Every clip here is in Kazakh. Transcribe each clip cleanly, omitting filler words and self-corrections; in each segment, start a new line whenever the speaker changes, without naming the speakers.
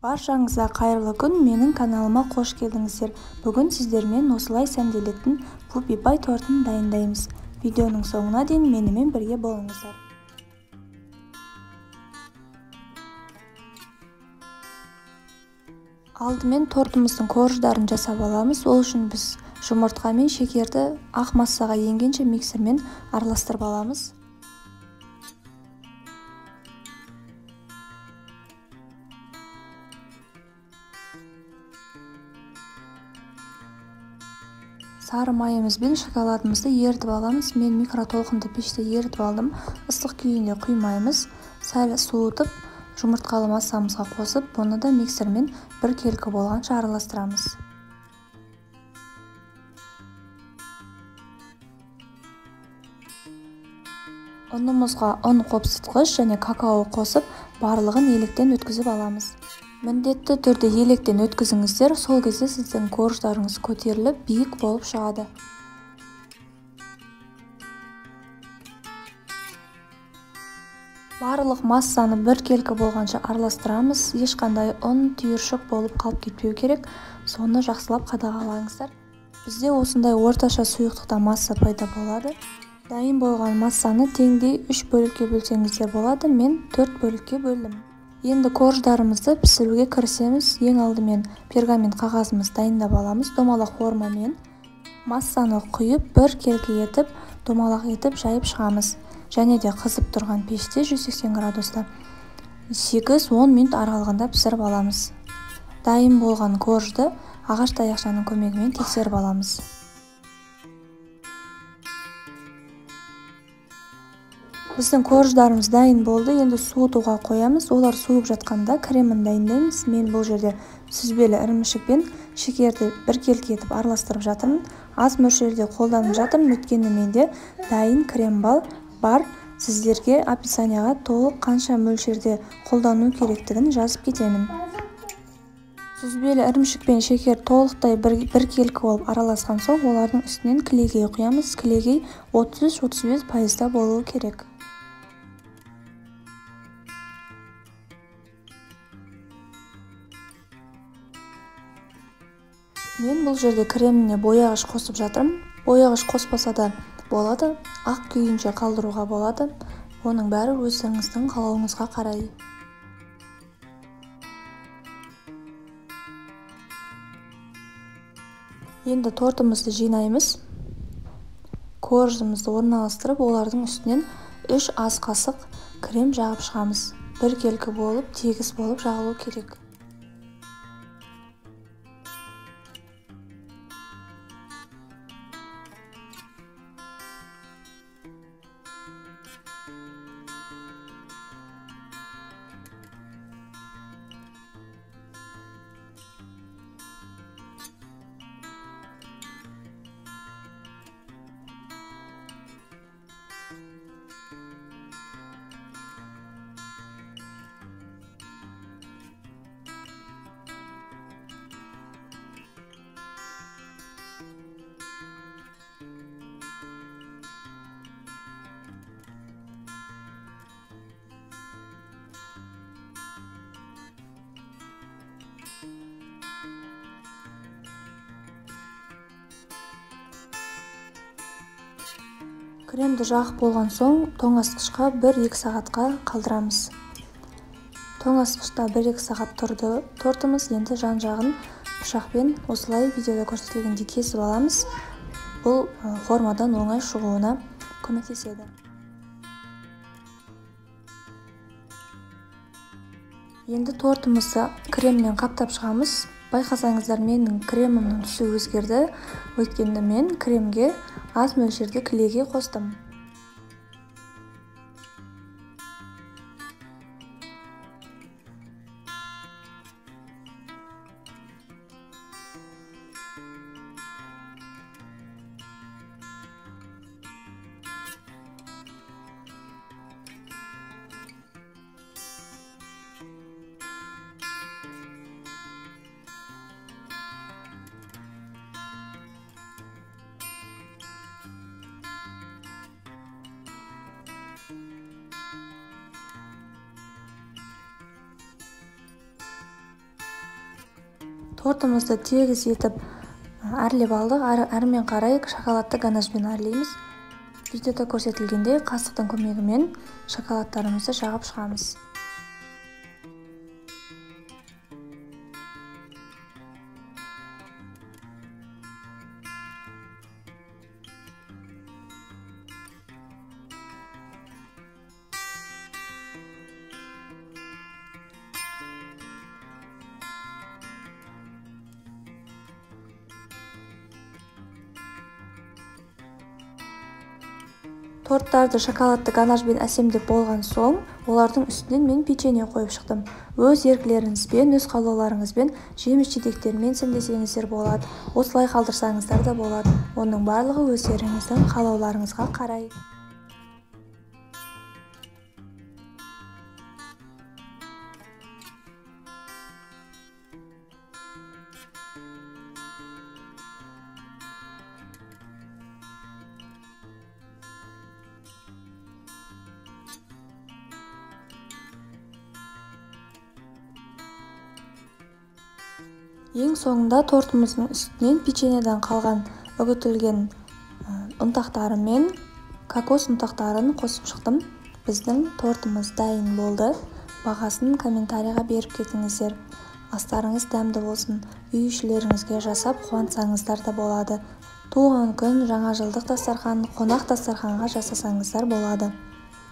Баршаңызға қайырлы күн, менің каналыма қош келдіңіздер. Бүгін сіздермен осылай сәнделетін Puppy Pie тортын дайындаймыз. Видеоның соңына дейін менімен бірге болыңыздар. Алдымен тортымыздың корждарын жасап аламыз. Ол үшін біз жұмыртқа мен шекерді ақ массаға енгенше миксермен араластырып аламыз. Сары майымыз бен шоколадымызды ерітіп аламыз. Мен микротолқынды пеште ерітіп алдым. Ыстық күйінде құймаймыз. Сәл суытып, жұмыртқалы массамызға қосып, бұны да миксермен бір келкі болғанша араластырамыз. Ұнымызға ұн қопсытқыш және какао қосып, барлығын електен өткізіп аламыз. Міндетті түрде електен өткізіңіздер, сол кезде сіздің корждарыңыз көтеріліп, биік болып шығады. Барлық массаны бір келкі болғанша араластырамыз. Ешқандай ұн түйіршік болып қалып кетпеу керек. Соны жақсылап қадағалаңыздар. Бізде осындай орташа сұйықтықта масса пайда болады. Дайын болған массаны теңдей 3 бөлікке бөлсеңіздер болады. Мен 4 бөлікке бөлдім. Енді корждарымызды пісіруге кірісеміз. Ең алдымен пергамент қағазымыз дайындап аламыз. Домалақ формамен массаны құйып, бір келкі етіп, домалақ етіп жайып шығамыз. Және де қызып тұрған пеште 180 градуста 8-10 минут аралығында пісіріп аламыз. Дайын болған коржды ағаш таяқшаның көмегімен тексеріп аламыз. Біздің корждарымыз дайын болды. Енді суытуға қоямыз. Олар суып жатқанда кремін дайындаймыз. Мен бұл жерде сүзбелі ірімшік пен шекерді бір келкі етіп араластырып жатырмын. Аз мөлшерде қолданып жатырмын, өйткені менде дайын крем бар. Сіздерге описанияға толық қанша мөлшерде қолдану керектігін жазып кетемін. Сүзбелі ірімшік пен шекер толықтай бір келкі болып араласқан соң, олардың үстінен кілегей құямыз. Кілегей 30-35% болуы керек. Мен бұл жерде креміне бояғыш қосып жатырмын. Бояғыш қоспаса да болады, ақ күйінше қалдыруға болады. Оның бәрі өздеріңіздің қалауыңызға қарай. Енді тортымызды жинаймыз. Коржымызды орналастырып, олардың үстінен 3 ас қасық крем жағып шығамыз. Бір келкі болып, тегіс болып жағылу керек. Кремді жағып болған соң, тоңазытқышқа 1-2 сағатқа қалдырамыз. Тоңазытқышта 1-2 сағат тұрды. Тортымыз енді жан-жағын пышақпен осылай видеода көрсетілгендей кесіп аламыз. Бұл формадан оңай шығуына көмектеседі. Енді тортымызды креммен қаптап шығамыз. Байқасаңыздар, менің кремімнің түсі өзгерді, өйткені мен кремге аз мөлшерде кілегей қостым. Тортымызды тегіс етіп әрлеп алдық. Әрмен қарай шоколадты ганашпен әрлейміз. Видеода көрсетілгендей қасықтың көмегімен шоколадтарымызды жағып шығамыз. Торттарды шоколадты ганашпен әсемдеп болған соң, олардың үстінен мен печенье қойып шықтым. Өз еркілеріңізбен, өз қалауларыңызбен жеміс-жидектермен сәндесеңіздер болады. Осылай қалдырсаңыздар да болады. Оның барлығы өздеріңіздің қалауларыңызға қарай. Ең соңында тортымыздың үстінен печеньеден қалған үгітілген ұнтақтары мен кокос ұнтақтарын қосып шықтым. Біздің тортымыз дайын болды. Бағасын комментарийға беріп кетіңіздер. Астарыңыз дәмді болсын. Үй ішілеріңізге жасап қуансаңыздар да болады. Туған күн, жаңа жылдық дастархан, қонақ дастарханға жасасаңыздар болады.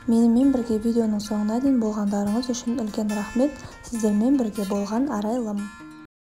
Менімен бірге видеоның соңына дейін болғандарыңыз үшін үлкен рахмет. Сіздермен бірге болған Арайлым.